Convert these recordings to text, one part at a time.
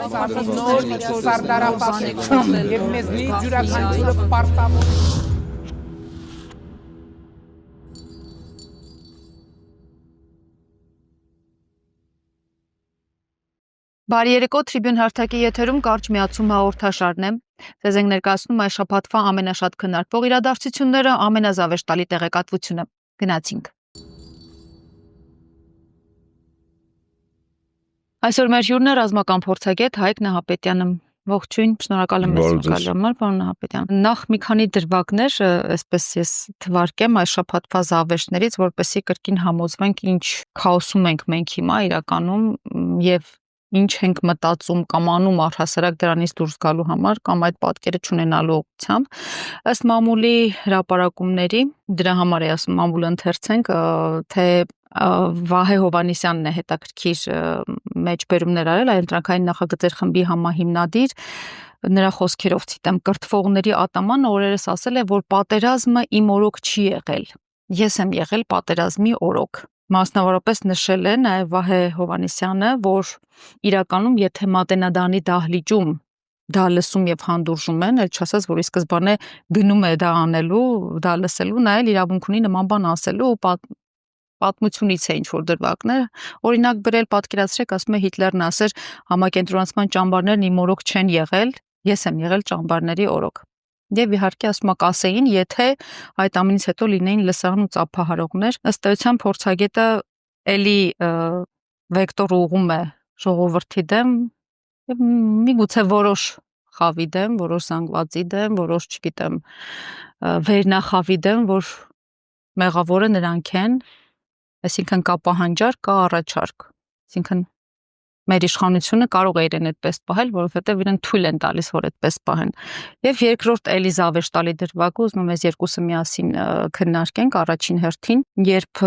նոր սարդարապաշտություն եւ մեզնի յուրաքանչյուրը պարտավոր Բարի երեկո Tribune հարթակի եթերում կարճ միացում հաղորդաշարն է։ Ձեզ ենք ներկայացնում այս շաբաթվա ամենաշատ քննարկվող իրադարձությունները, ամենազավեշտալի տեղեկատվությունը։ Գնացինք։ Այսօր մեր հյուրն է ռազմական փորձագետ Հայկ Նահապետյանը։ Ողջույն, շնորհակալ եմ մեզ գալու համար, պարոն Նահապետյան։ Նախ մի քանի դրվագներ, այսպես ես թվարկեմ այս շաբաթվա զավեշտներից, որպեսզի կրկին համոզվենք, ինչ քաոսում ենք մենք հիմա իրականում եւ ինչ ենք մտածում կամ անում առհասարակ դրանից դուրս գալու համար կամ այդ պատկերը չունենալու ուղղությամբ ըստ մամուլի հրապարակումների դրա համար է ասում մամուլը ընթերցենք թե Վահե Հովհաննիսյանն է հետաքրքիր մեջբերումներ արել այլընտրանքային նախագծեր խմբի համահիմնադիր նրա խոսքերով ցիտեմ կրթվողների ատամանը օրերս ասել է որ պատերազմը իմ օրոք չի եղել ես եմ եղել պատերազմի օրոք Մասնավորապես նշել է նաև Վահե Հովհաննիսյանը, որ իրականում եթե Մատենադարանի դահլիճում դա լսում եւ հանդուրժում են, էլ չասած, որ ի սկզբանե գնում է դա անելու, դա լսելու, նա էլ իրավունք ունի նման բան ասելու ու պատմությունից է ինչ-որ դրվագներ, օրինակ գրել պատկերացրեք, ասում է Հիտլերն ասեր համակենտրոնացման ճամբարներն իմ օրոք չեն եղել, ես եմ եղել ճամբարների օրոք։ Եվ իհարկե ասում կասեին, եթե այդ ամենից հետո լինեին լսարան ու ծափահարողներ, ըստ էության փորձագետը էլի վեկտոր ուղում է ժողովրդի դեմ, եւ միգուցե որոշ խավի դեմ, որոշ զանգվածի դեմ, որոշ, չգիտեմ, վերնախավի դեմ, որ մեղավորը նրանք են, այսինքն կա պահանջարկ, կա առաջարկ, այսինքն մեր իշխանությունը կարող է իրեն այդպես պահել, որովհետև իրեն թույլ են տալիս, որ այդպես պահեն։ Եվ երկրորդ Էլիզավեշտալի դրվագը ուզում եմ այս երկուսը միասին քննարկենք առաջին հերթին, երբ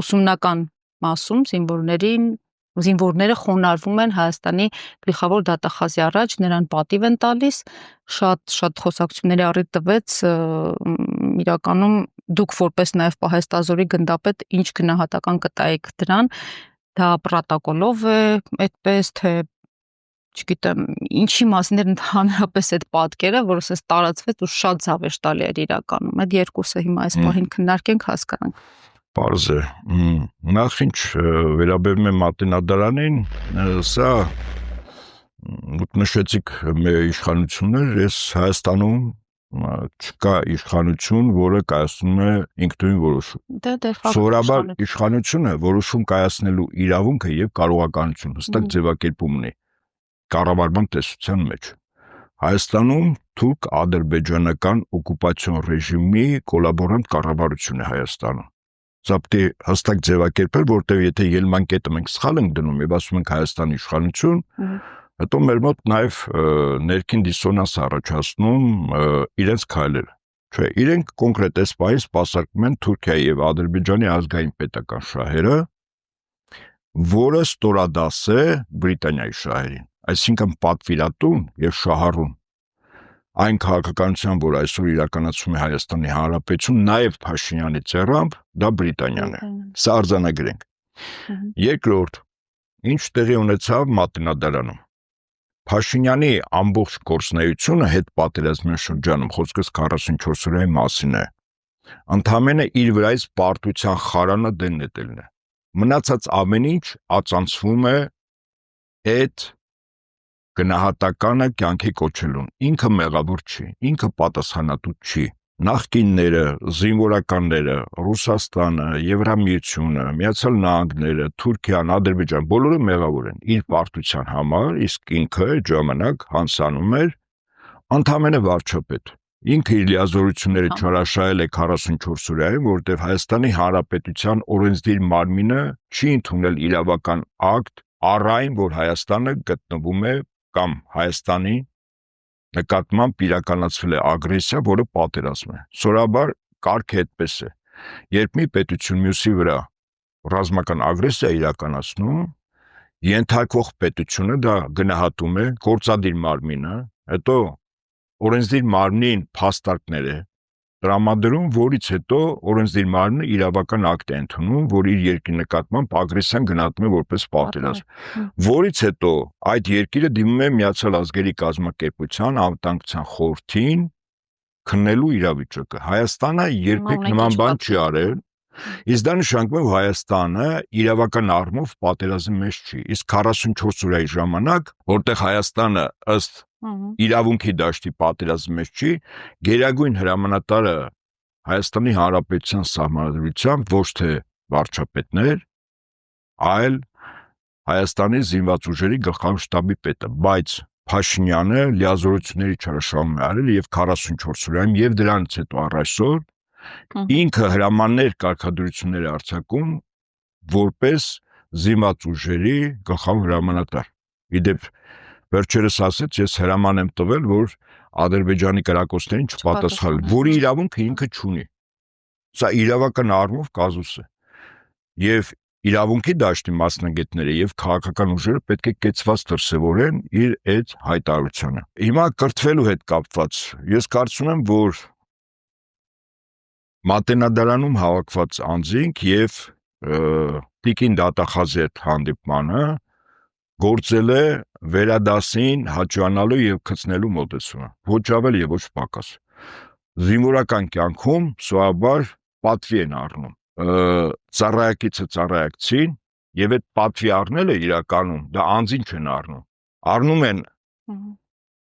ուսումնական մասում զինվորները խոնարհվում են Հայաստանի գլխավոր դատախազի առաջ, նրան պատիվ են տալիս, շատ խոսակցությունների առիթ տվեց իրականում դուք որպես նաև պահեստազորի գնդապետ ինչ գնահատական կտայիք դրան դա պրոտոկոլով է այդպես թե չգիտեմ ինչի մասին էր ընդհանրապես այդ պատկերը որը ասես տարածվեց ու շատ զավեշտալի էր իրականում այդ երկուսը հիմա այս պահին քննարկենք հասկանանք Պարզ է նախ ինչ վերաբերում է Մատենադարանին սա նշեցիք մեր իշխանություններ ես Հայաստանում չկա իշխանություն, որը կայացնում է ինքնուրույն որոշում։ Սովորաբար իշխանությունը որոշում կայացնելու իրավունքը եւ կարողականություն հստակ ձևակերպում ունի կառավարման տեսության մեջ։ Հայաստանում թուրք-ադրբեջանական օկուպացիոն ռեժիմի կոլաբորանտ կառավարություն է Հայաստանում։ Սա պետք է հստակ ձևակերպել, որտեղ եթե ելման կետը մենք սխալ ենք դնում եւ ասում ենք Հայաստանի իշխանություն, հետո մեր մոտ նաև ներքին դիսոնանս առաջացնում իրենց քայլերը։ Չէ, իրենք կոնկրետ այս պահին սպասարկում են Թուրքիայի եւ Ադրբեջանի ազգային պետական շահերը, որը ստորադաս է Բրիտանիայի շահերին, այսինքն պատվիրատուն եւ շահառուն։ Այն քաղաքականության, որ այսօր իրականացվում է Հայաստանի Հանրապետություն, նաև Փաշինյանի ձեռամբ, դա Բրիտանիան է։ Սա արձանագրենք։ Երկրորդ, ինչ տեղի ունեցավ Մատենադարանում։ Փաշինյանի ամբողջ գործունեությունը հետ պատերազմյան շրջանում խոսքս 44 օրյայի մասին է։ Ընդամենը իր վրայից պարտության խարանը դեն նետելն է։ Մնացած ամեն ինչ ածանցվում է այդ գնահատականը կյանքի կոչելուն։ Ինքը մեղավոր չի, ինքը պատասխանատու չի։ Նախկինները, զինվորականները, Ռուսաստանը, Եվրամիությունը, Միացյալ Նահանգները, Թուրքիան, Ադրբեջան, բոլորը մեղավոր են իր պարտության համար, իսկ ինքը այդ ժամանակ հանցանում էր ընդամենը վարչապետ։ Ինքը իր լիազորությունները չարաշահել է 44 օրյայում, որտեղ Հայաստանի Հանրապետության օրենսդիր մարմինը չի ընդունել իրավական ակտ առ այն, որ Հայաստանը գտնվում է կամ Հայաստանի նկատմամբ իրականացվել է ագրեսիա, որը պատերազմ է։ Սովորաբար կարգը այդպես է։ Երբ մի պետություն մյուսի վրա ռազմական ագրեսիա իրականացնում, ենթարկվող պետությունը դա գնահատում է գործադիր մարմինը, հետո օրենսդիր մարմնին փաստարկներ է տրամադրում, որից հետո օրենսդիր մարմինը իրավական ակտ է ընդունում, որ իր երկրի նկատմամբ ագրեսիան գնահատում է որպես պատերազմ, որից հետո այդ երկիրը դիմում է Միացյալ Ազգերի կազմակերպության անվտանգության խորհրդին քննելու իրավիճակը։ Հայաստանը երբեք նման բան չի արել, իսկ դա նշանակում է, որ Հայաստանը իրավական առումով պատերազմի մեջ չի։ Իսկ 44 օրյա ժամանակ, որտեղ Հայաստանը ըստ իրավունքի դաշտի պատերազմի մեջ չի, գերագույն հրամանատարը Հայաստանի Հանրապետության սահմանադրությամբ ոչ թե վարչապետներ, այլ Հայաստանի զինված ուժերի գլխավոր շտաբի պետը, բայց Փաշինյանը լիազորությունների չարաշահում է արել եւ 44 օրյայում եւ դրանից հետո առ այսօր ինքը հրամաններ կարգադրություններ արձակում որպես զինված ուժերի գլխավոր հրամանատար։ Իդեպ վերջերս ասեց, ես հրաման եմ տվել, որ Ադրբեջանի կրակոցներին չպատասխանել, որի իրավունքը ինքը չունի։ Սա իրավական առումով կազուս է։ Եվ իրավունքի դաշտի մասնագետները եւ քաղաքական ուժերը պետք է կեցված դրսևորեն իր այդ հայտարարությունը։ Հիմա կրթվելու հետ կապված ես կարծում եմ, որ Մատենադարանում հավաքված անձինք եւ Տիկին Դատախազի հետ հանդիպմանը գործել է վերադասին հաճանալու եւ գցնելու մոտեցումը, ոչ ավել եւ ոչ պակաս։ Զինվորական կյանքում սովորաբար պատվի են առնում, ծառայակիցը ծառայակցին եւ այդ պատվի առնելը իրականում դա անձին չեն առնում, առնում են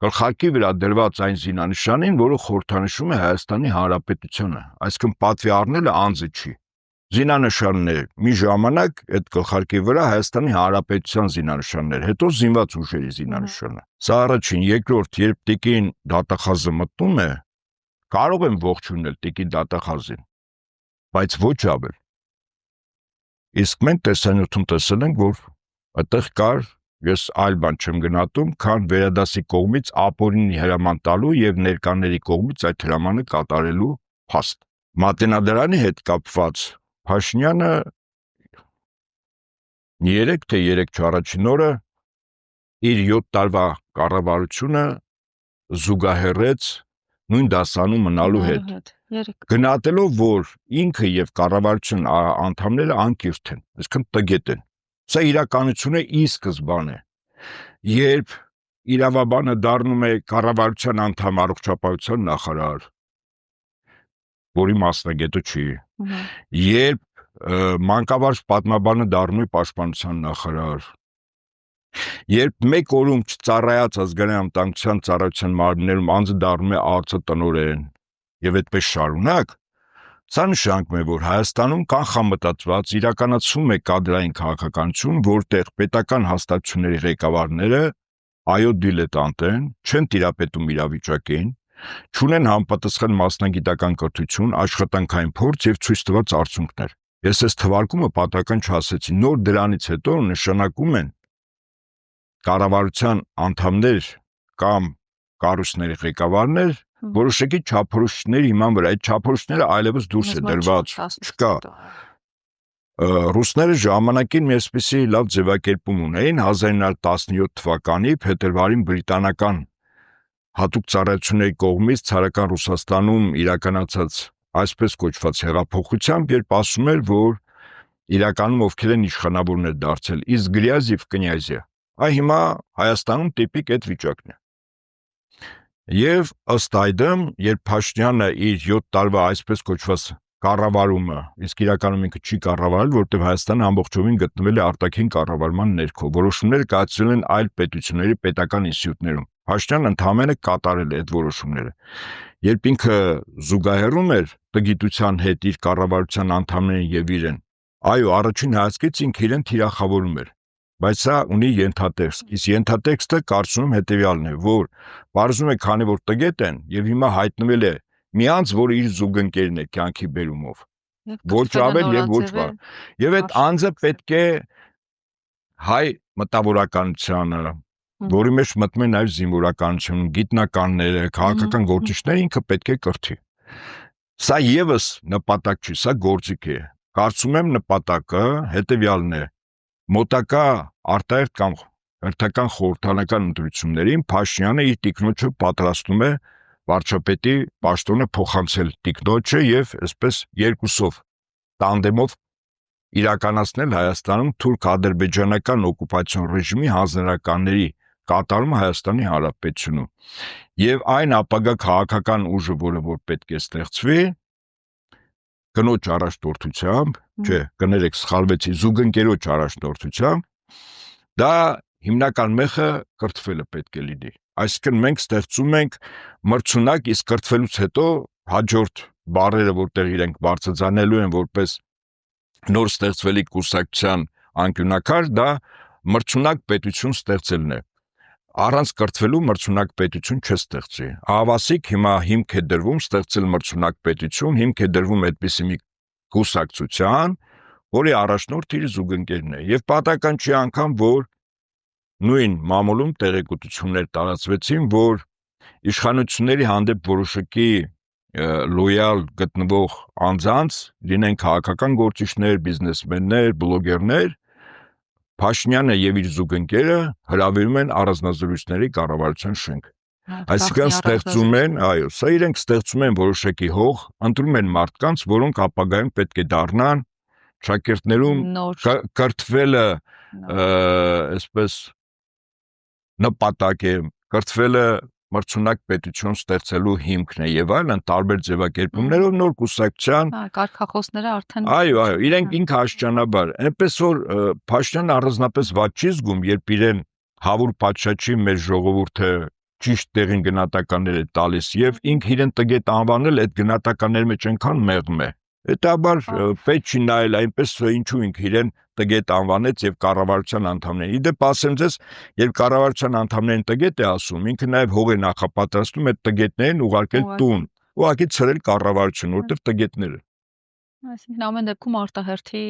գլխարկի վրա դրված այն զինանշանին, որը խորհրդանշում է Հայաստանի Հանրապետությունը, այսինքն պատվի առնելը անձը չի։ Զինանշանն է մի ժամանակ այդ գլխարկի վրա Հայաստանի Հանրապետության զինանշաններ, հետո զինված ուժերի զինանշանը։ Սա առաջին, երկրորդ, երբ Տիկին Դատախազը մտնում է, կարող եմ ողջունել Տիկին Դատախազին, բայց ոչ ավել։ Իսկ մենք տեսանյութում տեսել ենք, որ այդտեղ կար, ես այլ բան չեմ գնահատում, քան վերադասի կողմից ապօրինի հրաման տալու եւ ներկաների կողմից այդ հրամանը կատարելու փաստ։ Մատենադարանի հետ կապված Փաշինյանը 3 թե 3 առաջին օրը իր 7 տարվա կառավարությունը զուգահեռեց նույն դասանում մնալու հետ։ Գնահատելով, որ ինքը եւ կառավարության անդամները անկիրթ են, այսինքն տգետ են։ Սա իրականություն է ի սկզբանե։ Երբ իրավաբանը դառնում է կառավարության անդամ առողջապահության նախարար, որի մասնագետը չի, երբ մանկավարժ պատմաբանը դառնում է պաշտպանության նախարար, երբ մեկ օրում չծառայած ազգային անվտանգության ծառայության մարմիններում անձը դառնում է ԱԱԾ տնօրեն եւ այդպես շարունակ, սա նշանակում է, որ Հայաստանում կանխամտածված իրականացվում է կադրային քաղաքականություն, որտեղ պետական հաստատությունների ղեկավարները այո դիլետանտ են, չեն տիրապետում իրավիճակին, չունեն համապատասխան մասնագիտական կրթություն, աշխատանքային փորձ եւ ցույց տված արդյունքներ։ Ես այս թվարկումը պատահական չասեցի, նոր դրանից հետո նշանակում են կառավարության անդամներ կամ կառույցների ղեկավարներ որոշակի չափորոշիչների հիման վրա, այդ չափորոշիչները այլևս դուրս է դրված, չկա։ Ռուսները ժամանակին մի այսպիսի լավ ձևակերպում ունեին 1917 թվականի փետրվարին բրիտանական հատուկ ծառայությունների կողմից ցարական Ռուսաստանում իրականացած այսպես կոչված հեղափոխությամբ, երբ ասում էր, որ իրականում ովքեր են իշխանավորներ դարձել, իսկ գրյազիվ կնյազիա։ Այ հիմա Հայաստանում տիպիկ այդ վիճակն է։ Եվ ըստ այդմ, երբ Փաշինյանը իր 7 տարվա այսպես կոչված կառավարումը, իսկ իրականում ինքը չի կառավարել, որտեղ Հայաստանը ամբողջովին գտնվել է արտաքին կառավարման ներքո, որոշումները կայացվել են այլ պետությունների պետական ինստիտուտներում։ Փաշինյանը ընդհանրապես կատարել է այդ որոշումները։ Երբ ինքը զուգահեռում էր տգիտության հետ իր կառավարության անդամներին եւ իրեն, այո, առաջին հայացքից ինքը իրեն թիրախավորում էր, բայց սա ունի ենթատեքստ։ Իսկ ենթատեքստը կարծում եմ հետեւյալն է, որ բարձում է, քանի որ տգետ են եւ հիմա հայտնվել է մի անձ, որը իր զուգընկերն է կյանքի բերումով, ոչ ավել եւ ոչ բան։ Եվ այդ անձը պետք է հայ մտավորականությանը, որի մեջ մտնում է նաեւ զինվորականություն, գիտնականները, քաղաքական գործիչները, ինքը պետք է կրթի։ Սա եւս նպատակ չի, սա գործիք է։ Կարծում եմ նպատակը հետեւյալն է. մոտակա արտահերթ կամ հերթական խորհրդարանական ընտրություններին Փաշինյանը իր տիկնոջը պատրաստում է վարչապետի պաշտոնը փոխանցել տիկնոջը եւ այսպես երկուսով տանդեմով իրականացնել Հայաստանում թուրք-ադրբեջանական օկուպացիոն ռեժիմի հանձնարարականների կատարումը Հայաստանի Հանրապետությունում եւ այն ապագա քաղաքական ուժը, որը որ պետք է ստեղծվի կնոջ առաջնորդությամբ, չէ, կներեք սխալվեցի, զուգընկերոջ առաջնորդությամբ, դա հիմնական մեխը կրթվելը պետք է լինի։ Այսինքն մենք ստեղծում ենք մրցունակ, իսկ կրթվելուց հետո հաջորդ բառերը, որտեղ իրենք բարձրացնելու են որպես նոր ստեղծվելիք կուսակցության անկյունակար, դա մրցունակ պետություն ստեղծելն է։ Առանց կրթվելու մրցունակ պետություն չստեղծի։ Ավասիկ հիմա հիմք է դրվում ստեղծել մրցունակ պետություն, հիմք է դրվում այդպիսի մի կուսակցության, որի առաջնորդ իր զուգընկերն է։ Եվ պատահական չի անգամ, որ նույն մամուլում տեղեկատվություններ տարածվեցին, որ իշխանությունների հանդեպ որոշակի լոյալ գտնվող անձանց, լինեն քաղաքական գործիչներ, բիզնեսմեններ, բլոգերներ, Փաշինյանը եւ իր զուգընկերը հրավիրում են առանձնազրույցների կառավարության շենք։ Այսինքն ստեղծում են, այո, սա իրենք ստեղծում են որոշակի հող, ընտրում են մարդկանց, որոնք ապագայում պետք է դառնան շակերտներում կրթվելը, այսպես նպատակ է, կրթվելը մրցունակ պետություն ստեղծելու հիմքն է եւ այլն տարբեր ձևակերպումներով նոր կուսակցության կարգախոսները արդեն այո, իրենք ինքը աշճանաբար այնպես որ Փաշինյանը առանձնապես ված չի զգում, երբ իրեն հավուր պատշաճի մեր ժողովուրդը ճիշտ տեղին գնահատականներ է տալիս եւ ինքը իրեն տգետ անվանել այդ գնահատականների մեջ այնքան մեղմ է հետաբար պետք չի նայել այնպես ինչու ինքը իրեն տգետ անվանեց եւ կառավարության անդամներին։ Իդեպ ասեմ ձեզ, երբ կառավարության անդամներին տգետ է ասում, ինքը նաեւ հող է նախապատրաստում այդ տգետներին ուղարկել տուն, ուղղակի ցրել կառավարություն, որտեղ տգետները։ Այսինքն ամեն դեպքում արտահերթի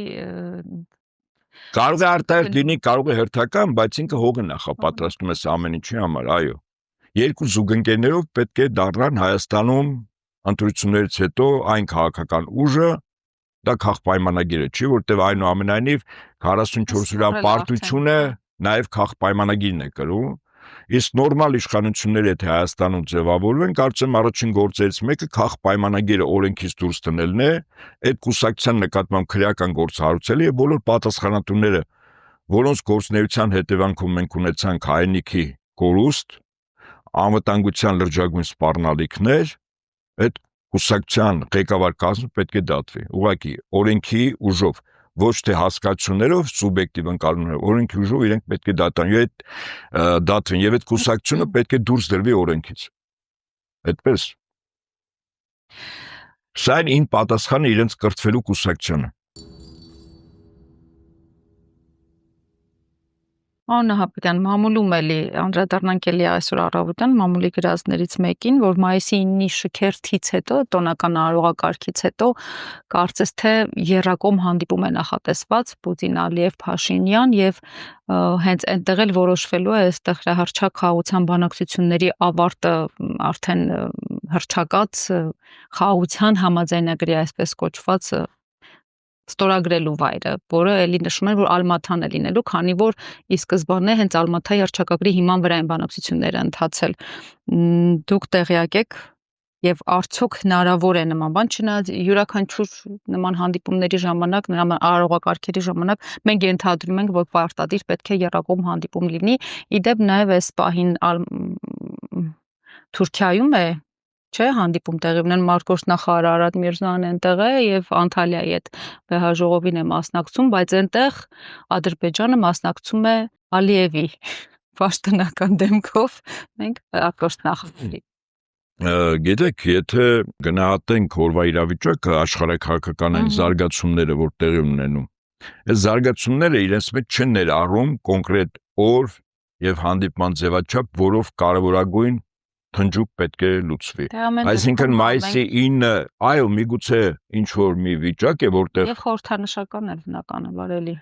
կարող է արտահերթ լինի, կարող է հերթական, բայց ինքը հող է նախապատրաստում այս ամեն ինչի համար, այո։ Երկու զուգընկերներով պետք է դառնան Հայաստանում ընտրություններից հետո այն քաղաքական ուժը, դա քաղպայմանագիրը չի, որտեղ այնուամենայնիվ 44 օրյա պարտությունը նաև քաղպայմանագիրն է կրում, իսկ նորմալ իշխանությունները եթե Հայաստանում ձևավորվեն, կարծեմ առաջին գործերից մեկը քաղպայմանագիրը օրենքից դուրս դնելն է, այդ կուսակցության նկատմամբ քրեական գործ հարուցել եւ բոլոր պատասխանատուները, որոնց գործունեության հետևանքով մենք ունեցանք հայնիկի կորուստ, անվտանգության լրջագույն սպառնալիքներ, այդ կուսակցության ղեկավար կազմը պետք է դատվի, ուղղակի օրենքի ուժով, ոչ թե հասկացություններով, սուբյեկտիվ ընկալումներով, օրենքի ուժով իրենք պետք է դատվեն եւ այդ կուսակցությունը պետք է դուրս դրվի օրենքից։ Այդպես։ Սա այն պատասխանը իրենց կրթվելու կուսակցությանը։ Աննա Հապետյան, մամուլում էլի անդրադառնանք էլի այսօր առավոտյան մամուլի գրածներից մեկին, որ մայիսի 9-ի շքերթից հետո, տոնական արարողակարգից հետո, կարծես թե եռակողմ հանդիպում է նախատեսված Պուտին, Ալիև, Փաշինյան եւ հենց այնտեղ էլ որոշվելու է այստեղ հռչակ խաղաղության բանակցությունների ավարտը արդեն հռչակած խաղաղության համաձայնագրի այսպես կոչված ստորագրելու վայրը, որը էլի նշում են, որ Ալմաթան է լինելու, քանի որ ի սկզբանե հենց Ալմաթայի հռչակագրի հիման վրա են բանակցությունները ընթացել։ Դուք տեղյակ եք եւ արդյոք հնարավոր է նման բան, չնայած յուրաքանչյուր նման հանդիպումների ժամանակ, նման արարողակարգերի ժամանակ մենք ենթադրում ենք, որ պարտադիր պետք է եռակողմ հանդիպում լինի։ Իդեպ նաեւ այս պահին Թուրքիայում է չէ հանդիպում տեղի ունեն Մարկոս նախարար Արադ Միրզոյանն այնտեղ է եւ Անտալիայի այդ վեհաժողովին է մասնակցում, բայց այնտեղ Ադրբեջանը մասնակցում է Ալիևի պաշտոնական դեմքով, մենք Մարկոս նախարարի։ Գիտեք, եթե գնահատենք օրվա իրավիճակը, աշխարհաքաղաքական զարգացումները, որ տեղի ունենում, այս զարգացումները իրենց մեջ չեն ներառում կոնկրետ օր եւ հանդիպման ձևաչափ, որով կարևորագույն թնջուկ պետք է լուծվի։ Այսինքն մայիսի 9-ը, այո, միգուցե ինչ որ մի վիճակ է, որտեղ եւ խորհրդանշական է բնականաբար էլի։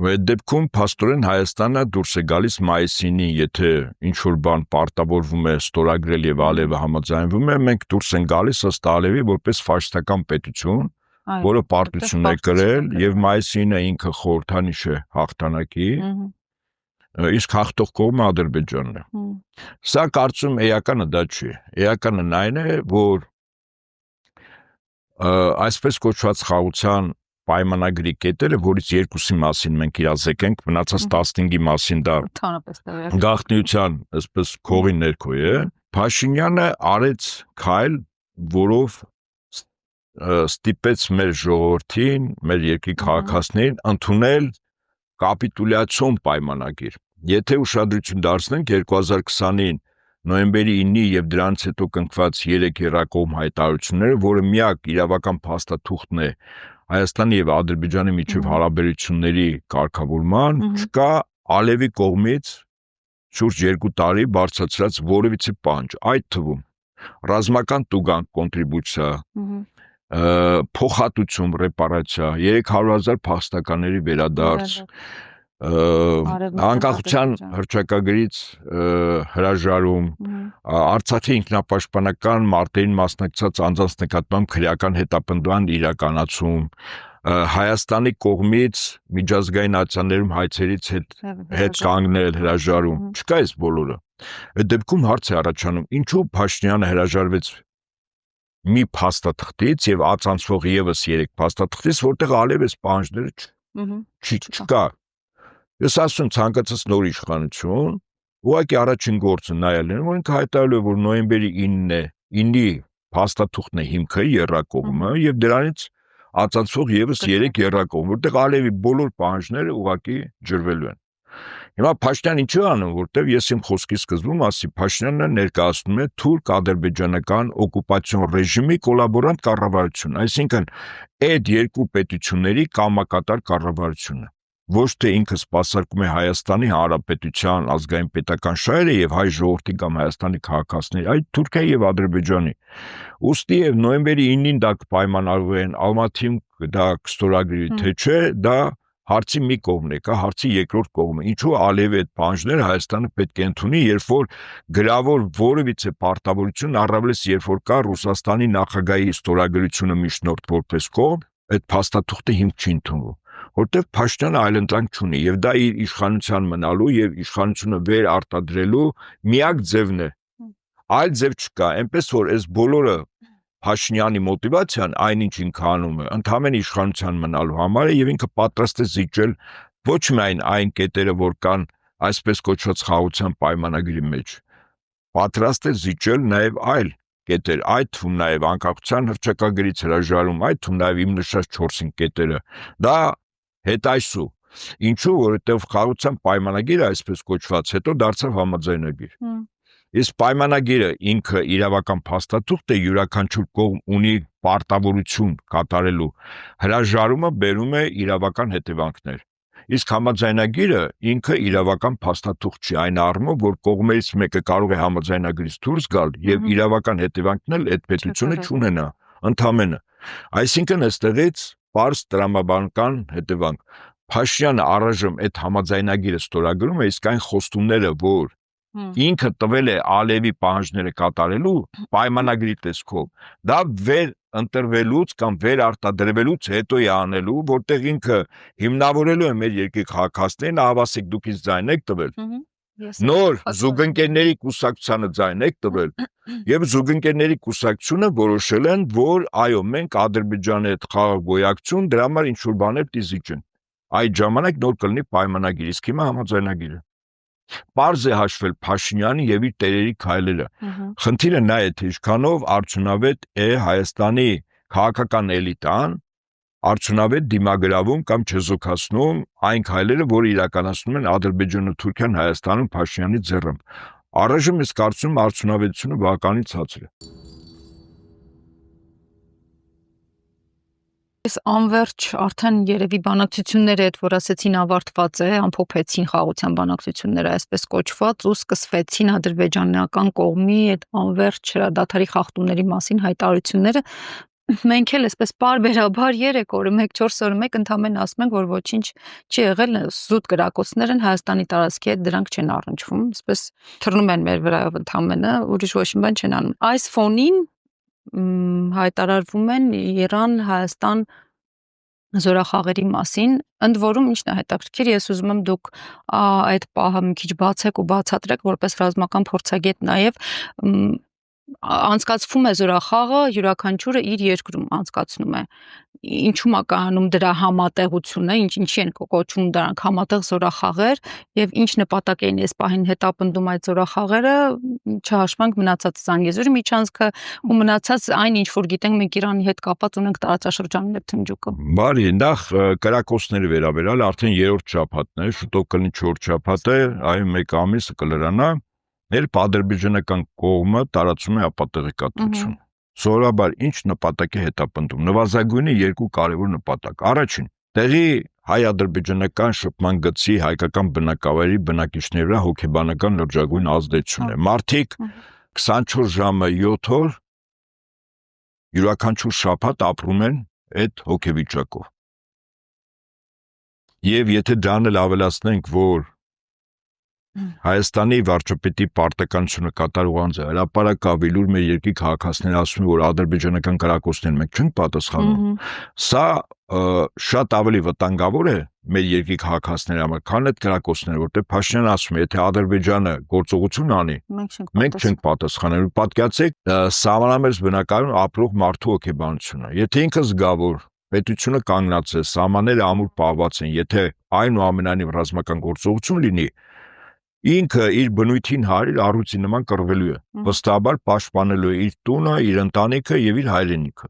Այդ դեպքում փաստորեն Հայաստանը դուրս է գալիս մայիսի 9-ին, եթե ինչ որ բան պարտավորվում է ստորագրել եւ Ալիևը համաձայնվում է, մենք դուրս են գալիս ըստ Ալիևի որպես ֆաշիստական պետություն, որը պարտություն է կրել եւ մայիսի 9-ը ինքը խորհրդանիշ է հաղթանակի։ իսկ հաղթող կողմը Ադրբեջանն է։ Սա կարծում էականը դա չի։ Էականը այն է, որ այսպես կոչված խաղաղության պայմանագրի կետերը, որից երկուսի մասին մենք իրազեկենք, մնացած 15-ի մասին դա գաղտնիության, այսպես քողի ներքո է, Փաշինյանը արեց քայլ, որով ստիպեց մեր ժողովրդին, մեր երկրի քաղաքացիներին ընդունել կապիտուլյացիոն պայմանագիր։ Եթե ուշադրություն դարձնենք 2020-ին նոյեմբերի 9-ի եւ դրանից հետո կնքված 3 երակողմ հայտարարությունները, որը միակ իրավական փաստաթուղթն է Հայաստանի եւ Ադրբեջանի միջև հարաբերությունների կարգավորման, չկա Ալևի կողմից շուրջ 2 տարի բարձրացրած որևիցե պահանջ, այդ թվում ռազմական տուգանք կոնտրիբուցիա, փոխհատուցում, ռեպարացիա, 300,000 փախստականների վերադարձ, անկախության հռչակագրից հրաժարում, Արցախի ինքնապաշտպանական մարտերին մասնակցած անձանց նկատմամբ քրեական հետապնդման իրականացում, Հայաստանի կողմից միջազգային ացաններում հայցերից հետ կանգնել հրաժարում, չկա այս բոլորը։ Այդ դեպքում հարց է առաջանում, ինչու Փաշինյանը հրաժարվեց մի փաստաթղթից եւ ածանցվող եւս 3 փաստաթղթից, որտեղ ալև այս պահանջները չկա։ Ես ասում ցանկացած նոր իշխանություն, ուղղակի առաջին գործը նայելն է, որ ինքը հայտարարել է, որ նոյեմբերի 9-ի փաստաթուղթն է հիմքը երրակողմը եւ դրանից ածանցվող եւս 3 երրակողմ, որտեղ ալևի բոլոր պահանջները ուղղակի ջրվելու են։ Հիմա Փաշինյանը ինչ է անում, որտեղ ես իմ խոսքի սկզբում ասի, Փաշինյանը ներկայացնում է թուրք-ադրբեջանական օկուպացիոն ռեժիմի կոլաբորանտ կառավարություն, այսինքն այդ երկու պետությունների կամակատար կառավարությունը։ Ոչ թե ինքը սպասարկում է Հայաստանի Հանրապետության ազգային պետական շահերը եւ հայ ժողովրդի կամ Հայաստանի քաղաքացիների, այլ Թուրքիայի եւ Ադրբեջանի։ Ոստի եւ նոյեմբերի 9-ին դա կպայմանավորվեն, Ալմատիում դա կստորագրի, թե չէ, դա հարցի մի կողմն է, կա հարցի երկրորդ կողմը։ Ինչու Ալիևի այդ պահանջները Հայաստանը պետք է ընդունի, երբ որ գրավոր որևիցե պարտավորություն, առավելից երբ որ կա Ռուսաստանի նախագահի ստորագրությունը միջնորդ որպես կողմ, այդ փաստաթուղթը հիմք չի ընդունվում, որտեղ Փաշինյանը այլընտրանք չունի եւ դա իր իշխանության մնալու եւ իշխանությունը վեր արտադրելու միակ ձևն է։ Այլ ձև չկա, այնպես որ այս բոլորը Փաշինյանի մոտիվացիան այնինչ ինքը անում է, ընդհանրեն իշխանության մնալու համար է եւ ինքը պատրաստ է զիջել ոչ միայն այն կետերը, որ կան այսպես կոչված խաղաղության պայմանագրի մեջ, պատրաստ է զիջել նաեւ այլ կետեր, այդ թվում նաեւ անկախության հռչակագրից հրաժարում, այդ թվում նաեւ իմ նշած 4-5 կետերը։ Դա հետայսու։ Ինչու, որովհետեւ խաղաղության պայմանագիրը այսպես կոչված հետո դարձավ համաձայնագիր։ Իսկ պայմանագիրը ինքը իրավական փաստաթուղթ է, յուրաքանչյուր կողմ ունի պարտավորություն կատարելու, հրաժարումը բերում է իրավական հետևանքներ։ Իսկ համաձայնագիրը ինքը իրավական փաստաթուղթ չի, այն առումով, որ կողմերից մեկը կարող է համաձայնագրից դուրս գալ եւ իրավական հետևանքն էլ այդ պետությունը չունենա, ընդամենը։ Այսինքն այստեղից պարզ տրամաբանական հետևանք։ Փաշինյանը առայժմ այդ համաձայնագիրը ստորագրում է, իսկ այն խոստումները, որ ինքը տվել է Ալիևի պահանջները կատարելու պայմանագրի տեսքով, դա վեր ընտրվելուց կամ վեր արտադրվելուց հետո է անելու, որտեղ ինքը հիմնավորելու է մեր երկրի քաղաքացիներին, ավասիկ դուք ինձ ձայն եք տվել, նոր զուգընկերների կուսակցությանը ձայն եք տվել, եւ զուգընկերների կուսակցությունը որոշել են, որ այո, մենք Ադրբեջանի հետ խաղաղ գոյակցություն, դրա համար ինչ որ բաներ դիզիջեն։ Այդ ժամանակ նոր կլինի պայմանագիր, իսկ հիմա համաձայնագիրը։ Պարզ է հաշվել Փաշինյանի եւ իր տերերի քայլերը։ Խնդիրը նա է, թե ինչքանով արդյունավետ է Հայաստանի քաղաքական էլիտան արդյունավետ դիմագրավում կամ չեզոքացնում այն քայլերը, որ իրականացնում են Ադրբեջանը, Թուրքիան Հայաստանում Փաշինյանի ձեռամբ։ Առայժմ ես կարծում եմ արդյունավետությունը բավականին ցածր է։ Այս անverջ արդեն երևի բանակցությունները այդ որ ասեցին ավարտված է, ամփոփեցին խաղաղության բանակցությունները այսպես կոչված ու սկսվեցին ադրբեջանական կողմի այդ անverջ հրադադարի խախտումների մասին հայտարարությունները։ Մենք էլ այսպես պարբերաբար 3 օրը 1-4 օրը մեկ ընդամենը ասում ենք, որ ոչինչ չի եղել, զուտ կրակոցներ են Հայաստանի տարածքի հետ, դրանք չեն առնչվում, այսպես թռնում են մեր վրայով ընդամենը, ուրիշ ոչ մի բան չեն անում։ Այս ֆոնին հայտարարվում են Իրան, Հայաստան զորախաղերի մասին, ընդ որում ինչն է հետաքրքիր, ես ուզում եմ դուք այդ պահը մի քիչ բացեք ու բացատրեք, որպես ռազմական փորձագետ նաև անցկացվում է զորախաղը, յուրաքանչյուրը իր երկրում անցկացնում է։ Ինչու՞մ է կայանում դրա համատեղությունը, ինչի են կոչվում դրանք համատեղ զորախաղեր եւ ինչ նպատակ էին այս պահին հետապնդում այդ զորախաղերը, չհաշվանք մնացած Զանգեզուրի միջանցքը ու մնացած այն ինչ որ գիտենք մենք Իրանի հետ կապված ունենք տարածաշրջանի Նեփթունջուկը։ Բարի, նախ կրակոցների վերաբերյալ արդեն 3-րդ շաբաթն է, շուտով կլինի 4-րդ շաբաթը, այ մեկ ամիսը կլրանա, երբ ադրբեջանական կողմը տարածում է ապատեղեկատվություն։ Սովորաբար ինչ նպատակի հետապնդում։ Նվազագույնը 2 կարևոր նպատակ։ Առաջին, տեղի հայ-ադրբեջանական շփման գծի հայկական բնակավայրի բնակիչների վրա հոգեբանական լրջագույն ազդեցություն է։ Մարդիկ 24 ժամը 7 օր յուրաքանչյուր շաբաթ ապրում են այդ հոգեվիճակով։ Եվ եթե դրան էլ ավելացնենք, որ Հայաստանի վարչապետի պարտականությունը կատարող անձը հրապարակ ավելուր մեր երկրի քաղաքացիները ասում են, որ ադրբեջանական կրակոցներին մենք չենք պատասխանում, սա շատ ավելի վտանգավոր է մեր երկրի քաղաքացիների համար, քան այդ կրակոցները, որտեղ Փաշինյանը ասում է, եթե Ադրբեջանը գործողություն անի, մենք չենք պատասխանելու։ Պատկերացեք սահմանամերձ բնակարանում ապրող մարդու հոգեբանությունը։ Եթե ինքը զգա, որ պետությունը կանգնած է, սահմանները ամուր պահված են, եթե այնուամենայնիվ ռազմական գործողություն լինի, ինքը իր բնույթին հարիր առույցի նման կռվելու է, վստահաբար պաշտպանելու է իր տունը, իր ընտանիքը եւ իր հայրենիքը։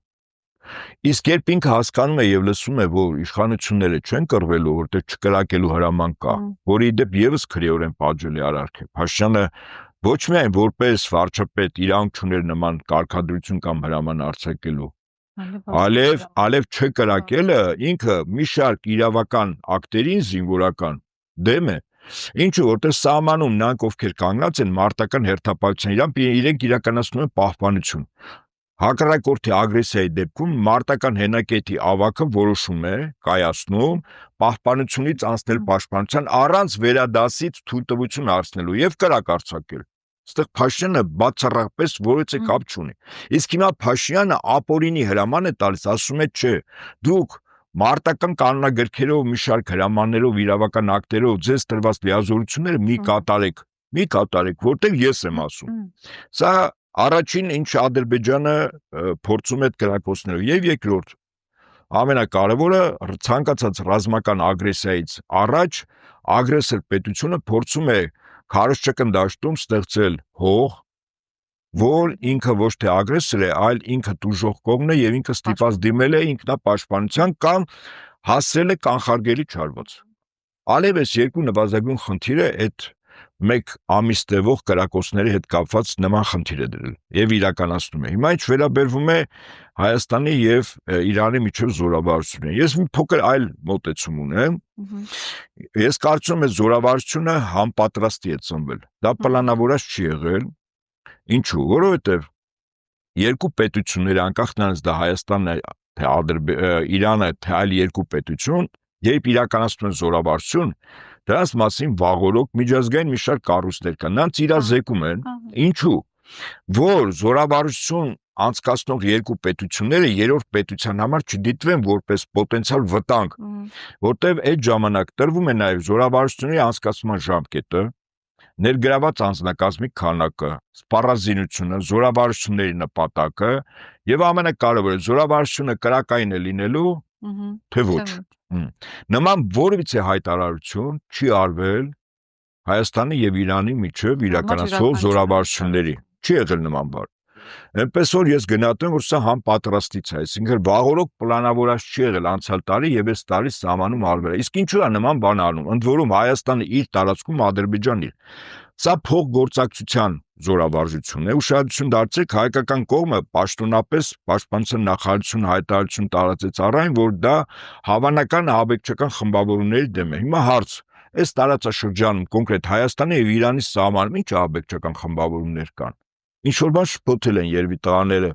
Իսկ երբ ինքը հասկանում է եւ լսում է, որ իշխանությունները չեն կռվելու, որտեղ չկրակելու հրաման կա, որի դեպ եւս քրեորեն պատժելի արարք է։ Փաշինյանը ոչ միայն որպես վարչապետ իրավունք չուներ նման կարգադրություն կամ հրաման արձակելու, այլև չկրակելը ինքը մի շարք իրավական ակտերին զինվորական դեմ է, ինչու որտեղ սահմանում նրանք ովքեր կանգնած են մարտական հերթապահության իրենք իրականացնում են պահպանություն։ Հակառակորդի ագրեսիայի դեպքում մարտական հենակետի ավագը որոշում է կայացնում պահպանությունից անցնել պաշտպանության առանց վերադասից թույլտվություն հարցնելու եւ կրակ արձակել։ Այստեղ Փաշինյանը բացառապես որևէ կապ չունի։ Իսկ հիմա Փաշինյանը ապօրինի հրաման է տալիս, ասում է չէ, դուք մարտական կանոնագրքերով մի շարք հրամաններով իրավական ակտերով ձեզ տրված լիազորությունները մի կատարեք, որտեղ ես եմ ասում։ Սա առաջին ինչ Ադրբեջանը փորձում է կրակոցներով եւ երկրորդ ամենակարևորը ցանկացած ռազմական ագրեսիայից առաջ ագրեսոր պետությունը փորձում է քարոզչական դաշտում ստեղծել հող, որ ինքը ոչ թե ագրեսոր է, այլ ինքը տուժող կողմն է եւ ինքը ստիպված դիմել է ինքնապաշտպանության կամ հասել է կանխարգելի չարված։ Ալևս երկու նվազագույն խնդիրը այդ մեկ ամիս տևող կրակոցների հետ կապված նման խնդիր է դրել եւ իրականացնում է։ Հիմա ինչ վերաբերվում է Հայաստանի եւ Իրանի միջև զորավարությունը, ես մի փոքր այլ մոտեցում ունեմ։ Ես կարծում եմ զորավարությունը համապատրաստի է ծնվել։ Դա պլանավորած չի եղել։ Ինչու՞, որովհետև երկու պետությունները անկախ նրանից դա Հայաստանն է, թե Իրանը, թե այլ երկու պետություն, երբ իրականացնում են զորավարություն, դրանց մասին վաղօրոք միջազգային մի շարք կառույցներ կան, նրանց իրազեկում են, ինչու՞, որ զորավարություն անցկացնող երկու պետությունները երրորդ պետության համար չդիտվեն որպես պոտենցիալ վտանգ, որտեղ այդ ժամանակ տրվում է նաև զորավարությունների անցկացման ժամկետը, ներգրաված անձնակազմի քանակը, սպառազինությունը, զորավարությունների նպատակը եւ ամենակարևորը զորավարությունը կրակային է լինելու, թե ոչ։ Նման որևիցե հայտարարություն չի արվել Հայաստանի եւ Իրանի միջև իրականացվող զորավարությունների։ Չի եղել նման բան։ Այնպես որ ես գնահատում եմ, որ սա համապատրաստից է, այսինքն վաղօրոք պլանավորած չի եղել անցյալ տարի եւ այս տարի սահմանում արվել է։ Իսկ ինչու է նման բան անում։ Ընդ որում Հայաստանը իր տարածքում Ադրբեջանն իր։ Սա փոխգործակցության զորավարժություն է։ Ուշադրություն դարձրեք, հայկական կողմը պաշտոնապես պաշտպանության նախարարություն հայտարարություն տարածեց առայն, որ դա հավանական ահաբեկչական խմբավորումների դեմ է։ Հիմա հարց. այս տարածաշրջանում կոնկրետ Հայաստանի եւ Իրանի սահմանում ինչ ահաբեկչական խմբավորումներ կան։ Ինչ որ բան շփոթել են երևի տղաները,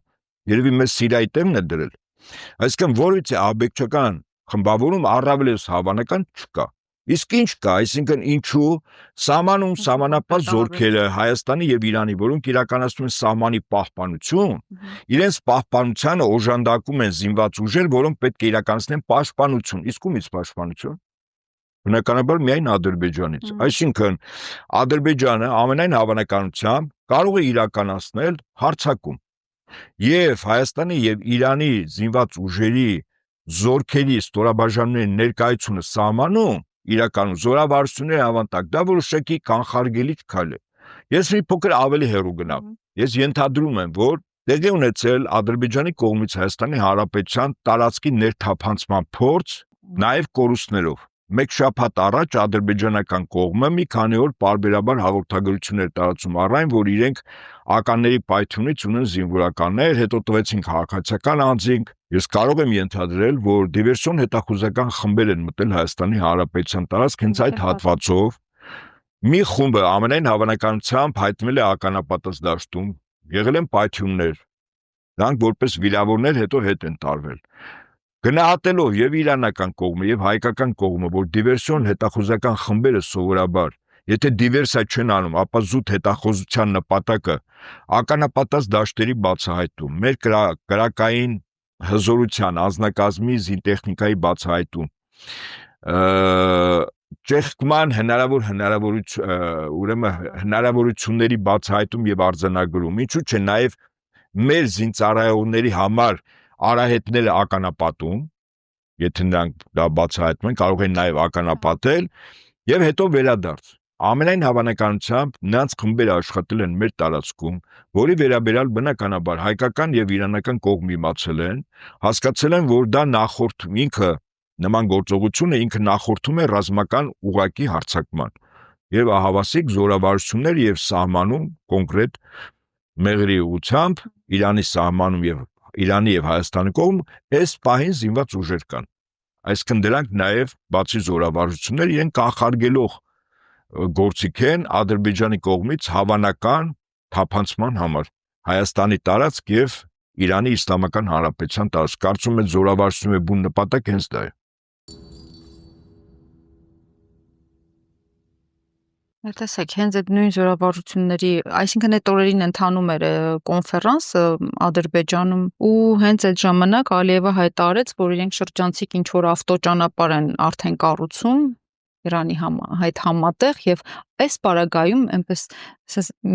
երևի մեզ Սիրիայի տեմն է դրել։ Այսինքն որևիցե ահաբեկչական խմբավորում առավելևս հավանական չկա։ Իսկ ինչ կա, այսինքն ինչու սահմանում սահմանապահ զորքերը Հայաստանի եւ Իրանի, որոնք իրականացնում են սահմանի պահպանություն, իրենց պահպանությանը օժանդակում են զինված ուժեր, որոնք պետք է իրականացնեն պաշտպանություն։ Իսկ ումից պաշտպանություն։ Բնականաբար միայն Ադրբեջանից։ Այսինքն Ադրբեջանը ամենայն հավանականությամբ կարող է իրականացնել հարձակում։ Եվ Հայաստանի եւ Իրանի զինված ուժերի զորքերի ստորաբաժանումների ներկայությունը սահմանում իրականում զորավարությունների ավանդակ, դա որոշակի կանխարգելիչ քայլ է։ Ես մի փոքր ավելի հեռու գնամ։ Ես ենթադրում եմ, որ տեղի ունեցել Ադրբեջանի կողմից Հայաստանի Հանրապետության տարածքի ներթափանցման փորձ, նաև կորուստներով։ Մեկ շաբաթ առաջ ադրբեջանական կողմը մի քանի օր պարբերաբար հաղորդագրություններ տարածում առայն, որ իրենք ականների պայթյունից ունեն զինվորականներ, հետո տվեցին քաղաքացիական անձինք։ Ես կարող եմ ենթադրել, որ դիվերսիոն հետախուզական խմբեր են մտել Հայաստանի Հանրապետության տարածք հենց այդ հատվածով։ Մի խումբը ամենայն հավանականությամբ հայտնվել է ականապատած դաշտում, եղել են պայթյուններ, դրանք որպես վիրավորներ հետո հետ են տարվել։ Գնահատելով եւ իրանական կողմը եւ հայկական կողմը, որ դիվերսիոն հետախուզական խմբերը սովորաբար, եթե դիվերսիա չեն անում, ապա զուտ հետախուզության նպատակը ականապատած դաշտերի բացահայտում, մեր կրակային հզորության, անձնակազմի զինտեխնիկայի բացահայտում, ճեղքման հնարավորությունների բացահայտում եւ արձանագրում, ինչու՞ չէ նաեւ մեր զինծառայողների համար արահետները ականապատում, եթե նրանք դա բացահայտում են, կարող են նաև ականապատել եւ հետո վերադարձ։ Ամենայն հավանականությամբ նրանց խմբերը աշխատել են մեր տարածքում, որի վերաբերյալ բնականաբար հայկական եւ իրանական կողմը իմացել են, հասկացել են, որ դա նման գործողությունը ինքը նախորդում է ռազմական ուղակի հարձակման եւ ահավասիկ զորավարություններ եւ սահմանում կոնկրետ մեղրի ուղությամբ Իրանի սահմանում եւ Իրանի եւ Հայաստանի կողմ այս պահին զինված ուժեր կան։ Այսինքն դրանք նաեւ բացի զորավարություններ իրեն կանխարգելող գործիք են Ադրբեջանի կողմից հավանական թափանցման համար Հայաստանի տարածք եւ Իրանի Իսլամական Հանրապետության տարածք։ Կարծում եմ զորավարությունը բուն նպատակ հենց դա է։ Տեսեք, հենց այդ նույն զորավարությունների, այսինքն այդ օրերին ընթանում էր կոնֆերանս Ադրբեջանում ու հենց այդ ժամանակ Ալիևը հայտարարեց, որ իրենք շրջանցիկ ինչ որ ավտոճանապարհ են արդեն կառուցում Իրանի հետ համատեղ եւ այս պարագայում այնպես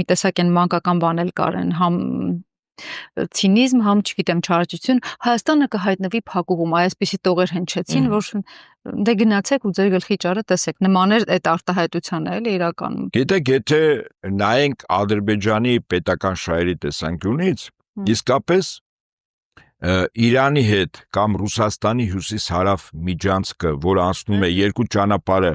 մի տեսակ են մանկական բանել կարեն համ ցինիզմ, համ չգիտեմ չարաճություն, Հայաստանը կհայտնվի փակուղում, այսպիսի տողեր հնչեցին, որ դե գնացեք ու ձեր գլխի ճարը տեսեք, նմաներ այդ արտահայտությանը էլի իրականում։ Գիտեք, եթե նայենք Ադրբեջանի պետական շահերի տեսանկյունից, իսկապես Իրանի հետ կամ Ռուսաստանի հյուսիս-հարավ միջանցքը, որ անցնում է երկու ճանապարհը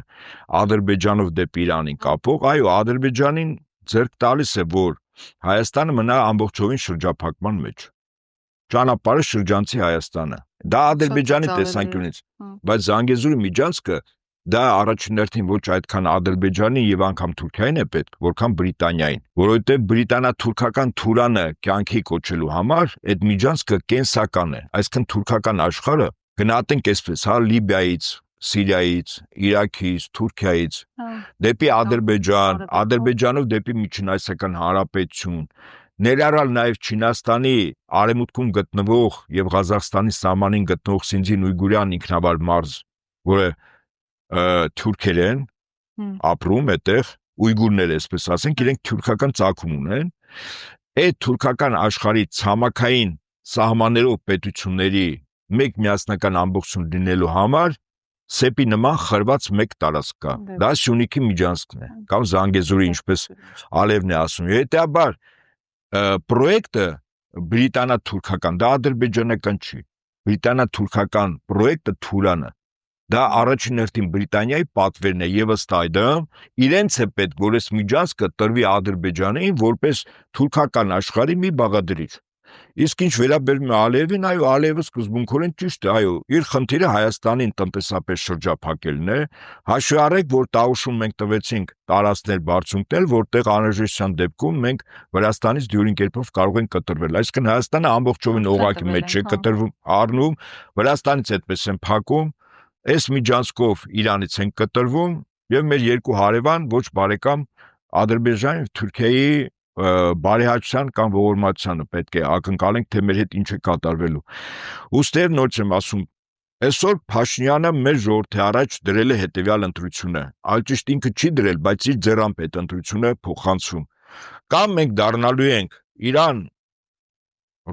Ադրբեջանով դեպի Իրանին կապող, այո, Ադրբեջանին ձեռք տալիս է, որ Հայաստանը մնա ամբողջովին շրջափակման մեջ։ Ճանապարհը շրջանցի Հայաստանը։ Դա Ադրբեջանի տեսանկյունից, բայց Զանգեզուրի միջանցքը դա առաջին հերթին ոչ այդքան Ադրբեջանի եւ անգամ Թուրքիային է պետք, որքան Բրիտանիային, որովհետեւ բրիտանա-թուրքական թուրանը կյանքի կոչելու համար այդ միջանցքը կենսական է, այսինքն թուրքական աշխարհը գնահատենք այսպես, հա, Լիբիայից, Սիրիայից, Իրաքից, Թուրքիայից, դեպի Ադրբեջան, Ադրբեջանով դեպի Միջինասիական Հանրապետություն, ներառյալ նաև Չինաստանի արևմուտքում գտնվող եւ Ղազախստանի սահմանին գտնվող Սինձին-Ույգուրյան ինքնավար մարզ, որը թուրքեր են ապրում այդտեղ, ուйգուրներ այսպես ասենք, իրենք թուրքական ծագում ունեն, այդ թուրքական աշխարհի ցամաքային սահմաններով պետությունների մեկ միասնական ամբողջություն լինելու համար սեպի նման խրված մեկ տարածք կա։ Դա Սյունիքի միջանցքն է, կամ Զանգեզուրի, ինչպես Ալևն է ասում։ Հետեւաբար պրոյեկտը բրիտանա-թուրքական, դա ադրբեջանական չի։ Բրիտանա-թուրքական պրոյեկտը Թուրանը, դա առաջին հերթին Բրիտանիայի պատվերն է եւ ըստ այդմ իրենց է պետք, որ այս միջանցքը տրվի Ադրբեջանին որպես թուրքական աշխարհի մի բաղադրիչ։ Իսկ ինչ վերաբերում է Ալիևին, այո, Ալիևը սկզբունքորեն ճիշտ է, այո, իր խնդիրը Հայաստանին տնտեսապես շրջափակելն է, հաշվի առեք, որ Տավուշում մենք տվեցինք տարածքներ բարձունքներ, որտեղ անհրաժեշտության դեպքում մենք Վրաստանից դյուրին կերպով կարող ենք կտրվել, այսինքն Հայաստանը ամբողջովին օղակի մեջ չէ կտրվում, առնում, Վրաստանից այդպես են փակում, այս միջանցքով Իրանից են կտրվում եւ մեր երկու հարևան ոչ բարեկամ Ադրբեջանի եւ Թուրքիայի բարեհաճության կամ ողորմածությանը պետք է ակնկալենք, թե մեր հետ ինչ է կատարվելու։ Ուստի նորից եմ ասում, այսօր Փաշինյանը մեր ժողովրդի առաջ դրել է հետեւյալ ընտրությունը, այլ ճիշտ ինքը չի դրել, բայց իր ձեռամբ այդ ընտրությունը փոխանցում։ Կամ մենք դառնալու ենք Իրան,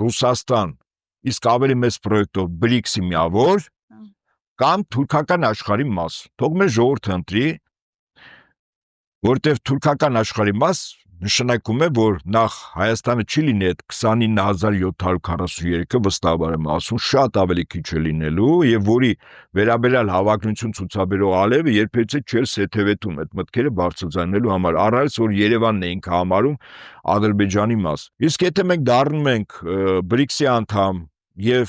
Ռուսաստան, իսկ ավելի մեծ պրոյեկտով BRICS-ի միավոր, կամ թուրքական աշխարհի մաս։ Թող մեր ժողովուրդը ընտրի, որտեղ թուրքական աշխարհի մաս նշանակում է, որ նախ Հայաստանը չի լինի այդ 29743-ը, վստահաբար եմ ասում, շատ ավելի քիչ է լինելու, եւ որի վերաբերյալ հավակնություն ցուցաբերող ալևը երբևէ չէր սեթևետում այդ մտքերը բարձրացնելու համար, առայց որ Երևանն է ինքը համարում Ադրբեջանի մաս։ Իսկ եթե մենք դառնում ենք BRICS-ի անդամ եւ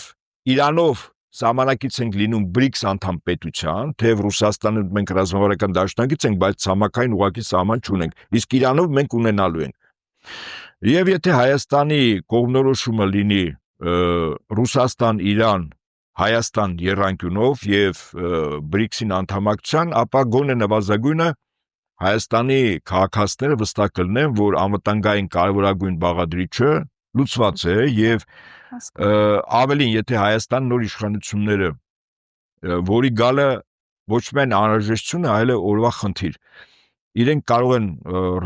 Իրանով Սահմանակից ենք լինում BRICS անդամ պետության, թեև Ռուսաստանը մենք ռազմավարական դաշնակից ենք, բայց ցամաքային ուղղակի սահման չունենք, իսկ Իրանով մենք ունենալու ենք։ Եվ եթե Հայաստանի կողմնորոշումը լինի Ռուսաստան, Իրան, Հայաստան եռանկյունով եւ BRICS-ին անդամակցության, ապա գոնե նվազագույնը Հայաստանի քաղաքացիները վստահ կլինեն, որ անվտանգային կարևորագույն բաղադրիչը լուծված է եւ ավելին, եթե Հայաստան նոր իշխանությունները, որի գալը ոչ միայն անհրաժեշտություն է, այլ օրվա խնդիր, իրենք կարող են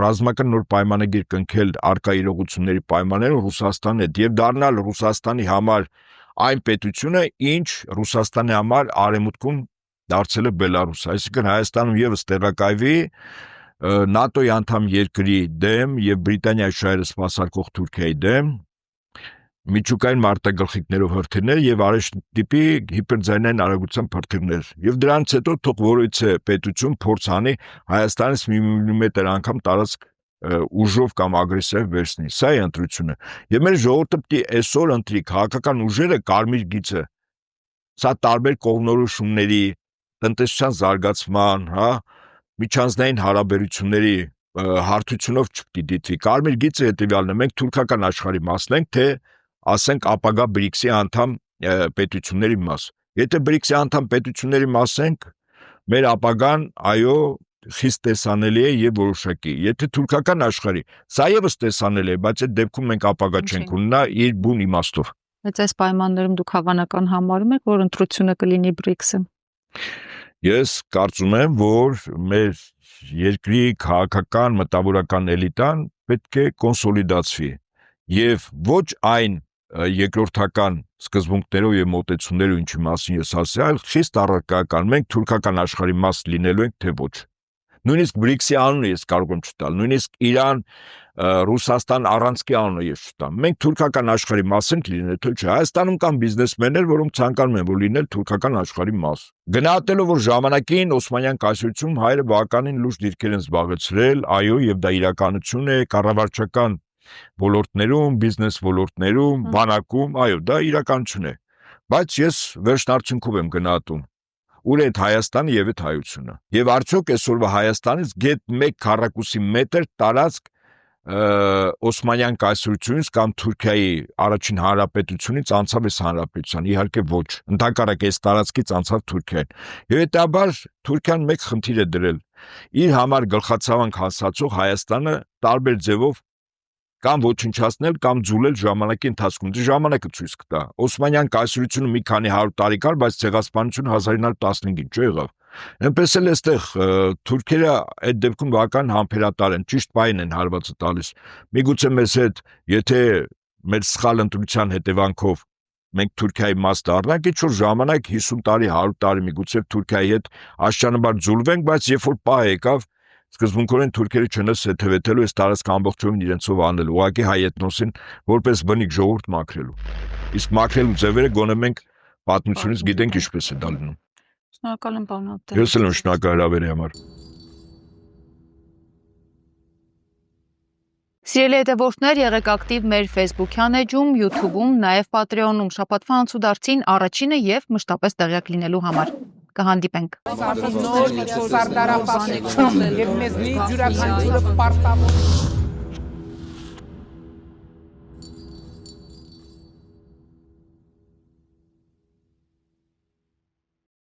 ռազմական նոր պայմանագիր կնքել արկա իրողությունների պայմաններով Ռուսաստանի հետ եւ դառնալ Ռուսաստանի համար այն պետությունը, ինչ Ռուսաստանի համար արևմուտքում դարձել է Բելարուսը, այսինքն Հայաստանում եւս տեղակայվի ՆԱՏՕ-ի անդամ երկրի դեմ եւ Բրիտանիայի շահերը սպասարկող Թուրքիայի դեմ միջուկային մարտագլխիկներով հրթիռներ եւ արեշտիպի հիպերձայնային արագության հրթիռներ եւ դրանից հետո թող որույցե պետություն փորձ անի Հայաստանից մի միլիմետր անգամ տարածք ուժով կամ ագրեսիվ վերցնի, սա է ընտրությունը եւ մեր ժողովուրդը պետք է այսօր ընտրի քաղաքական ուժերը կարմիր գիծը, սա տարբեր կողմնորոշումների, տնտեսության զարգացման, միջանձնային հարաբերությունների հարթությունով չպետք է դիտվի, կարմիր գիծը հետեւյալն է, մենք թուրքական աշխարհի մասն ենք, թե ասենք ապագա BRICS-ի անդամ պետությունների մաս։ Եթե BRICS-ի անդամ պետությունների մաս ենք, մեր ապագան այո խիստ տեսանելի է եւ որոշակի։ Եթե թուրքական աշխարհի, սա եւս տեսանելի է, բայց այդ դեպքում մենք ապագա չենք ունենա իր բուն իմաստով։ Բայց այս պայմաններում դուք հավանական համարում եք, որ ընտրությունը կլինի BRICS-ը։ Ես կարծում եմ, որ մեր երկրի քաղաքական մտավորական էլիտան պետք է կոնսոլիդացվի եւ ոչ այն երկրորդական սկզբունքներով եւ մոտեցումներով, ինչի մասին ես ասացի, այլ խիստ առարկական, մենք թուրքական աշխարհի մաս լինելու ենք, թե ոչ։ Նույնիսկ BRICS-ի անունը ես կարող եմ չտալ, նույնիսկ Իրան, Ռուսաստան առանցքի անունը ես չտամ։ Մենք թուրքական աշխարհի մաս ենք լինել, թե չէ։ Հայաստանում կան բիզնեսմեններ, որոնք ցանկանում են որ լինել թուրքական աշխարհի մաս։ Գնահատելով որ ժամանակին Օսմանյան կայսրությունում հայերը բավականին լուրջ դիրքեր են զբաղեցրել, այո, եւ դա իրականություն է, կառավարչական ոլորտներում, բիզնես ոլորտներում, բանակում, այո, դա իրականություն է։ Բայց ես վերջնարդյունքով եմ գնահատում ուր է Հայաստանը եւ այդ հայությունը։ Եվ արդյոք այսօրվա Հայաստանից գետ 1 քառակուսի մետր տարածք Օսմանյան կայսրությունից կամ Թուրքիայի առաջին հանրապետությունից անցավ այս հանրապետության, իհարկե ոչ, ընդհակառակ այս տարածքից անցավ Թուրքիան։ Եվ հետաբար Թուրքիան մեկ խնդիր է դրել, իր համար գլխացավանք հասցող Հայաստանը տարբեր ձևով կամ ոչնչացնել կամ ձուլել ժամանակի ընթացքում։ Դա ժամանակը ցույց կտա։ Օսմանյան կայսրությունը մի քանի 100 տարի կար, բայց ցեղասպանությունը 1915-ին չեղավ։ Այնպես էլ այստեղ թուրքերը այդ դեպքում բավական համբերատար են, ճիշտ պայն են հարվածը տալիս։ Միգուցե մեզ հետ, եթե մեր սխալ ընտրության հետևանքով մենք Թուրքիայի մաս դառնանք, ինչ որ ժամանակ 50 տարի, 100 տարի միգուցե Թուրքիայի հետ աշճանաբար ձուլվենք, բայց երբ որ պահ եկավ, սկզբունքորեն թուրքերը չնսեթևետելու այս տարածքը ամբողջովին իրենցով անել, ուղղակի հայ էթնոսին որպես բնիկ ժողովուրդ մաքրելու։ Իսկ մաքրելու ձևերը գոնե մենք պատմությունից գիտենք ինչպես է դա լինում։ Շնորհակալ եմ, պարոն Աբդալյան։ Ես էլ եմ շնորհակալ հրավերի համար։ Սիրելի հետևորդներ, եղեք ակտիվ մեր Facebook-յան էջում, YouTube-ում, նաև Patreon-ում շաբաթվա անցուդարձին առաջինը եւ մշտապես տեղյակ լինելու համար։ Կհանդիպենք։ Նոր միջոցառումներ եւ մեզնի յուրաքանչյուրը պարտավոր